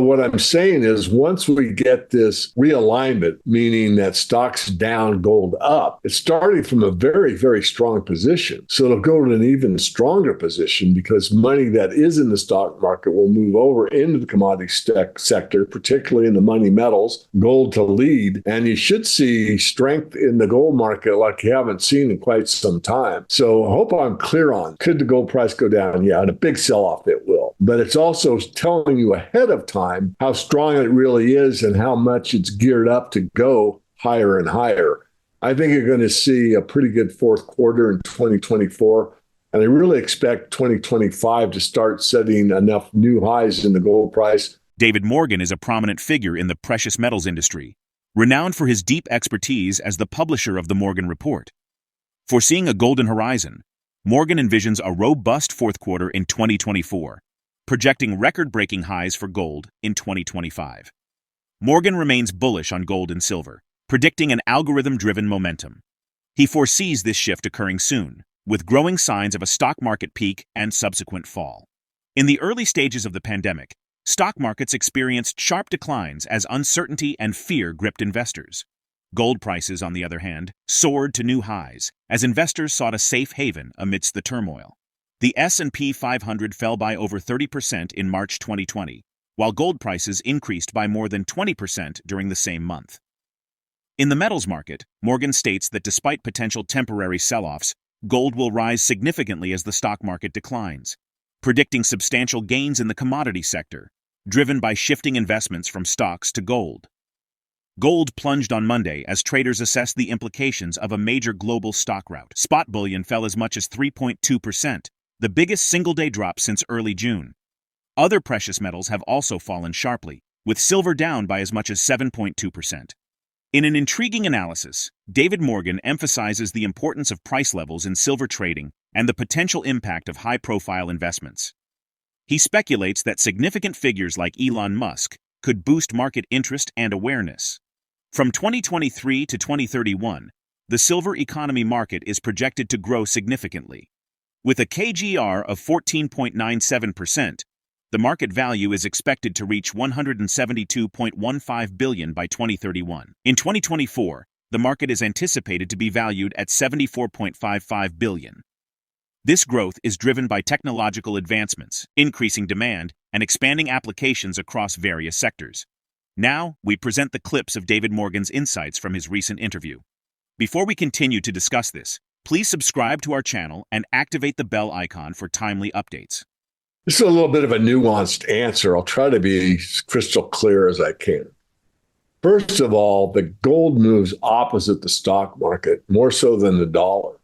What I'm saying is once we get this realignment, meaning that stocks down, gold up, it's starting from a very, very strong position. So it'll go to an even stronger position because money that is in the stock market will move over into the commodity sector, particularly in the money metals, gold to lead. And you should see strength in the gold market like you haven't seen in quite some time. So I hope I'm clear on, could the gold price go down? Yeah, and a big sell-off it will. But it's also telling you ahead of time how strong it really is and how much it's geared up to go higher and higher. I think you're going to see a pretty good fourth quarter in 2024. And I really expect 2025 to start setting enough new highs in the gold price. DavidMorgan is a prominent figure in the precious metals industry, renowned for his deep expertise as the publisher of the Morgan Report. Foreseeing a golden horizon, Morgan envisions a robust fourth quarter in 2024, projecting record-breaking highs for gold in 2025. Morgan remains bullish on gold and silver, predicting an algorithm-driven momentum. He foresees this shift occurring soon, with growing signs of a stock market peak and subsequent fall. In the early stages of the pandemic, stock markets experienced sharp declines as uncertainty and fear gripped investors. Gold prices, on the other hand, soared to new highs as investors sought a safe haven amidst the turmoil. The S&P 500 fell by over 30% in March 2020, while gold prices increased by more than 20% during the same month. In the metals market, Morgan states that despite potential temporary sell-offs, gold will rise significantly as the stock market declines, predicting substantial gains in the commodity sector, driven by shifting investments from stocks to gold. Gold plunged on Monday as traders assessed the implications of a major global stock rout. Spot bullion fell as much as 3.2%, the biggest single-day drop since early June. Other precious metals have also fallen sharply, with silver down by as much as 7.2%. In an intriguing analysis, DavidMorgan emphasizes the importance of price levels in silver trading and the potential impact of high-profile investments. He speculates that significant figures like Elon Musk could boost market interest and awareness. From 2023 to 2031, the silver economy market is projected to grow significantly. With a KGR of 14.97%, the market value is expected to reach $172.15 billion by 2031. In 2024, the market is anticipated to be valued at $74.55 billion. This growth is driven by technological advancements, increasing demand, and expanding applications across various sectors. Now, we present the clips of DavidMorgan's insights from his recent interview. Before we continue to discuss this, please subscribe to our channel and activate the bell icon for timely updates. This is a little bit of a nuanced answer. I'll try to be as crystal clear as I can. First of all, the gold moves opposite the stock market, more so than the dollar.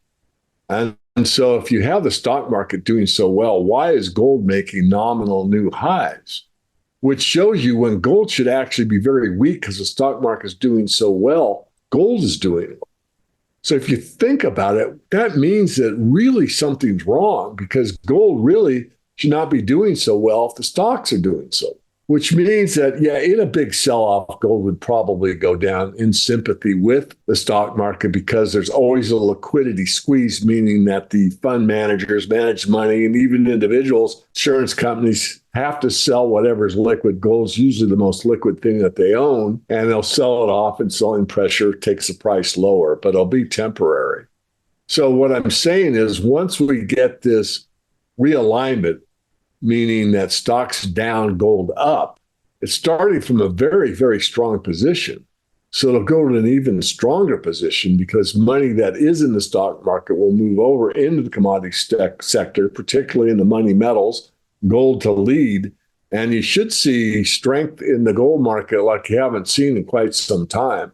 And so if you have the stock market doing so well, why is gold making nominal new highs? Which shows you when gold should actually be very weak because the stock market is doing so well, gold is doing well. So if you think about it, that means that really something's wrong because gold really should not be doing so well if the stocks are doing so. Which means that, yeah, in a big sell-off, gold would probably go down in sympathy with the stock market because there's always a liquidity squeeze, meaning that the fund managers manage money and even individuals, insurance companies have to sell whatever's liquid. Gold's usually the most liquid thing that they own, and they'll sell it off and selling pressure takes the price lower, but it'll be temporary. So what I'm saying is once we get this realignment, meaning that stocks down, gold up, it's starting from a very, very strong position. So it'll go to an even stronger position because money that is in the stock market will move over into the commodity sector, particularly in the money metals, gold to lead. And you should see strength in the gold market like you haven't seen in quite some time.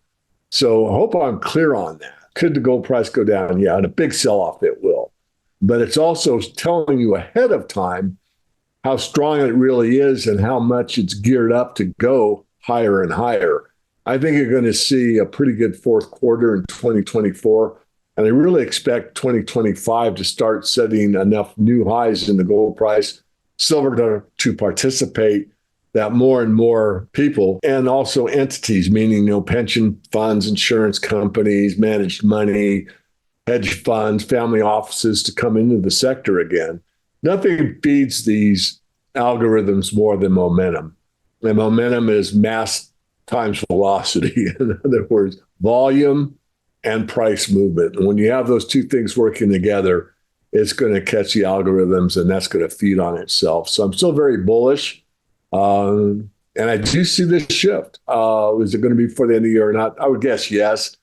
So I hope I'm clear on that. Could the gold price go down? Yeah, and a big sell-off it will. But it's also telling you ahead of time how strong it really is and how much it's geared up to go higher and higher. I think you're going to see a pretty good fourth quarter in 2024. And I really expect 2025 to start setting enough new highs in the gold price, silver to participate, that more and more people and also entities, meaning, pension funds, insurance companies, managed money, hedge funds, family offices to come into the sector again. Nothing feeds these algorithms more than momentum. And momentum is mass times velocity. In other words, volume and price movement. And when you have those two things working together, it's going to catch the algorithms and that's going to feed on itself. So I'm still very bullish. And I do see this shift. Is it going to be before the end of the year or not? I would guess yes.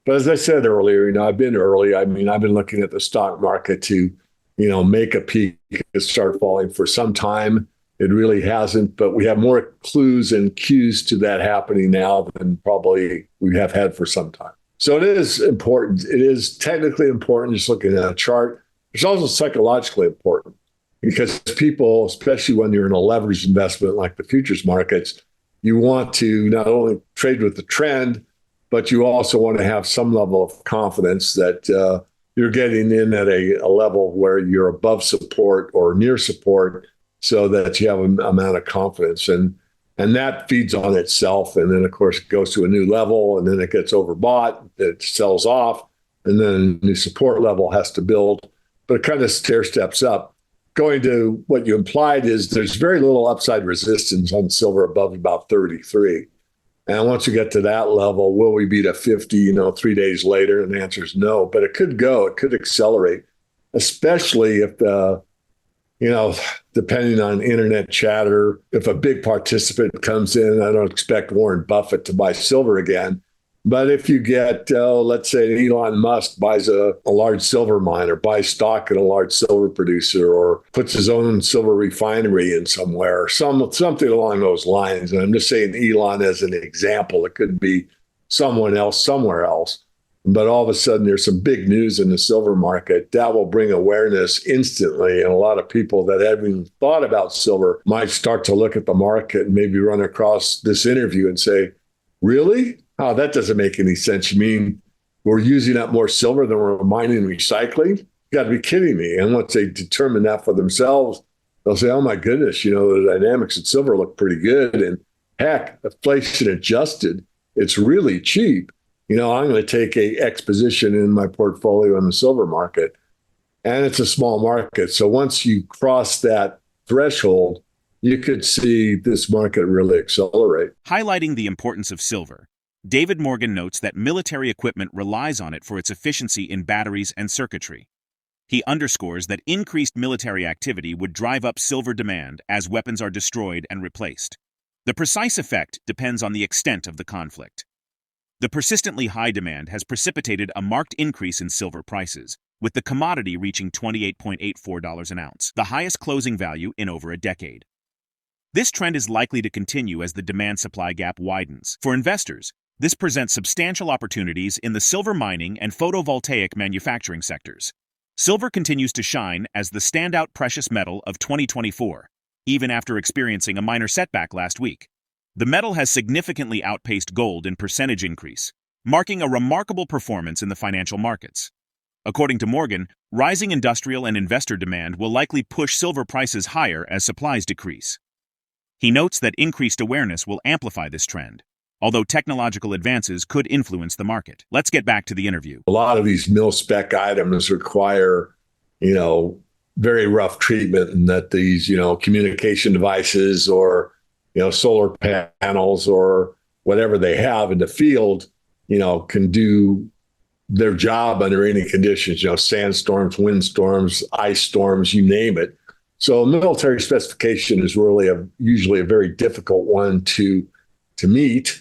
But as I said earlier, I've been early. I mean, I've been looking at the stock market to, make a peak and start falling for some time. It really hasn't, but we have more clues and cues to that happening now than probably we have had for some time. So it is important. It is technically important just looking at a chart. It's also psychologically important because people, especially when you're in a leveraged investment like the futures markets, you want to not only trade with the trend, but you also want to have some level of confidence that you're getting in at a level where you're above support or near support so that you have an amount of confidence. And that feeds on itself. And then, of course, it goes to a new level and then it gets overbought, it sells off, and then a new support level has to build. But it kind of stair steps up. Going to what you implied is there's very little upside resistance on silver above about 33. And once you get to that level, will we beat a 50, 3 days later? And the answer is no, but it could accelerate, especially if depending on internet chatter, if a big participant comes in. I don't expect Warren Buffett to buy silver again. But if you get, let's say, Elon Musk buys a large silver mine or buys stock in a large silver producer or puts his own silver refinery in somewhere, or something along those lines. And I'm just saying Elon as an example. It could be someone else somewhere else. But all of a sudden, there's some big news in the silver market that will bring awareness instantly. And a lot of people that haven't even thought about silver might start to look at the market and maybe run across this interview and say, really? Oh, that doesn't make any sense. You mean we're using up more silver than we're mining and recycling? You got to be kidding me. And once they determine that for themselves, they'll say, oh, my goodness, the dynamics of silver look pretty good. And heck, inflation adjusted, it's really cheap. I'm going to take a X position in my portfolio in the silver market. And it's a small market. So once you cross that threshold, you could see this market really accelerate. Highlighting the importance of silver, DavidMorgan notes that military equipment relies on it for its efficiency in batteries and circuitry. He underscores that increased military activity would drive up silver demand as weapons are destroyed and replaced. The precise effect depends on the extent of the conflict. The persistently high demand has precipitated a marked increase in silver prices, with the commodity reaching $28.84 an ounce, the highest closing value in over a decade. This trend is likely to continue as the demand-supply gap widens. For investors, this presents substantial opportunities in the silver mining and photovoltaic manufacturing sectors. Silver continues to shine as the standout precious metal of 2024, even after experiencing a minor setback last week. The metal has significantly outpaced gold in percentage increase, marking a remarkable performance in the financial markets. According to Morgan, rising industrial and investor demand will likely push silver prices higher as supplies decrease. He notes that increased awareness will amplify this trend, although technological advances could influence the market. Let's get back to the interview. A lot of these mil-spec items require, very rough treatment, and that these, communication devices or solar panels or whatever they have in the field, can do their job under any conditions, sandstorms, windstorms, ice storms, you name it. So military specification is really usually a very difficult one to meet.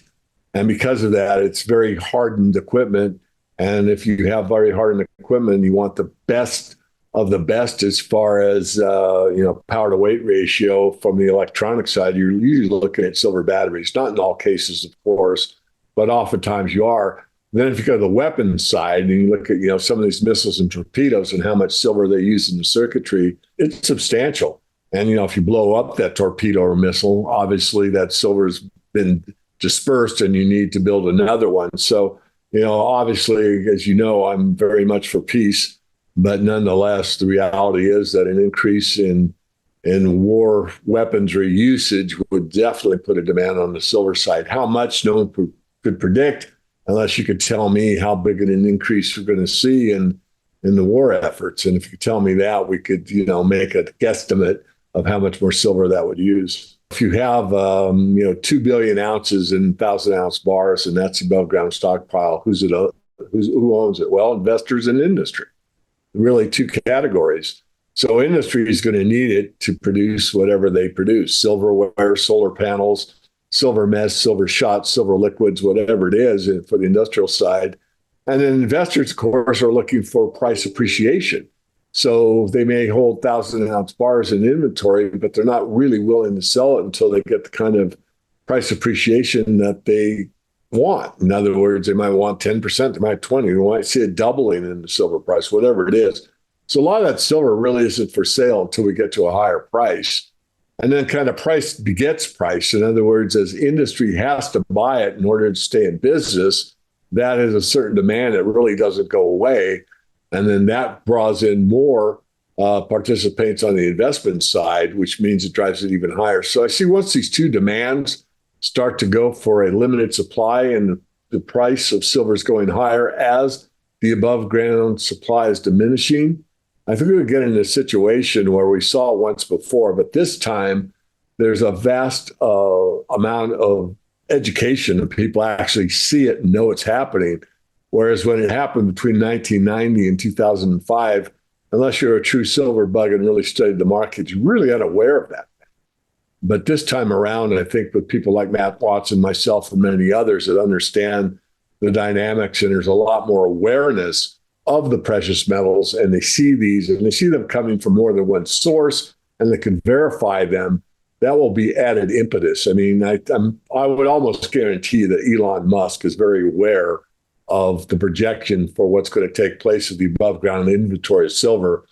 And because of that, it's very hardened equipment. And if you have very hardened equipment, you want the best of the best as far as power to weight ratio. From the electronic side, you're usually looking at silver batteries, not in all cases, of course, but oftentimes you are. Then if you go to the weapons side and you look at some of these missiles and torpedoes and how much silver they use in the circuitry, it's substantial. And if you blow up that torpedo or missile, obviously that silver's been dispersed and you need to build another one. So obviously, as I'm very much for peace. But nonetheless, the reality is that an increase in war weaponry usage would definitely put a demand on the silver side. How much, no one could predict, unless you could tell me how big an increase we're going to see in the war efforts. And if you could tell me that, we could, make a guesstimate of how much more silver that would use. if you have 2 billion ounces in 1,000-ounce bars, and that's above ground stockpile, who owns it? Well, investors and industry. Really two categories. So industry is going to need it to produce whatever they produce: silverware, solar panels, silver mesh, silver shots, silver liquids, whatever it is for the industrial side. And then investors, of course, are looking for price appreciation. So they may hold 1,000-ounce bars in inventory, but they're not really willing to sell it until they get the kind of price appreciation that they want. In other words, they might want 10%, they might 20%, they might see a doubling in the silver price, whatever it is. So a lot of that silver really isn't for sale until we get to a higher price. And then kind of price begets price. In other words, as industry has to buy it in order to stay in business, that is a certain demand that really doesn't go away. And then that draws in more participants on the investment side, which means it drives it even higher. So I see once these two demands start to go for a limited supply and the price of silver is going higher as the above ground supply is diminishing, I think we'll get in a situation where we saw once before, but this time there's a vast amount of education and people actually see it and know it's happening. Whereas when it happened between 1990 and 2005, unless you're a true silver bug and really studied the markets, you're really unaware of that. But this time around, I think with people like Matt Watson, myself, and many others that understand the dynamics, and there's a lot more awareness of the precious metals, and they see these, and they see them coming from more than one source, and they can verify them, that will be added impetus. I mean, I would almost guarantee that Elon Musk is very aware of the projection for what's going to take place with the above ground inventory of silver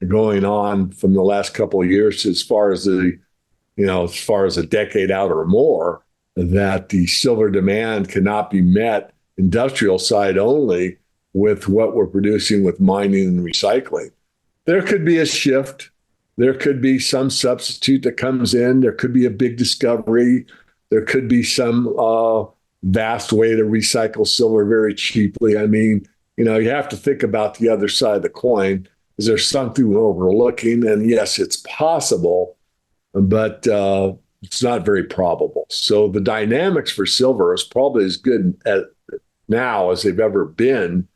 going on from the last couple of years as far as a decade out or more, that the silver demand cannot be met industrial side only with what we're producing with mining and recycling. There could be a shift. There could be some substitute that comes in. There could be a big discovery. There could be some vast way to recycle silver very cheaply. I mean, you have to think about the other side of the coin. Is there something we're overlooking? And yes, it's possible, but it's not very probable. So the dynamics for silver is probably as good now as they've ever been.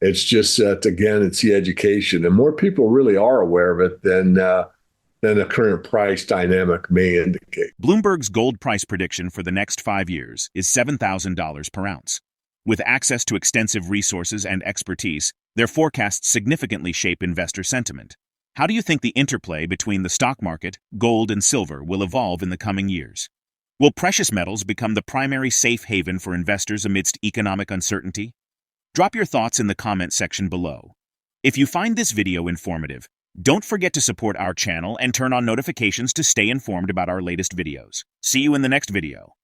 It's just that, again, it's the education. And more people really are aware of it than the current price dynamic may indicate. Bloomberg's gold price prediction for the next 5 years is $7,000 per ounce. With access to extensive resources and expertise, their forecasts significantly shape investor sentiment. How do you think the interplay between the stock market, gold, and silver will evolve in the coming years? Will precious metals become the primary safe haven for investors amidst economic uncertainty? Drop your thoughts in the comment section below. If you find this video informative, don't forget to support our channel and turn on notifications to stay informed about our latest videos. See you in the next video.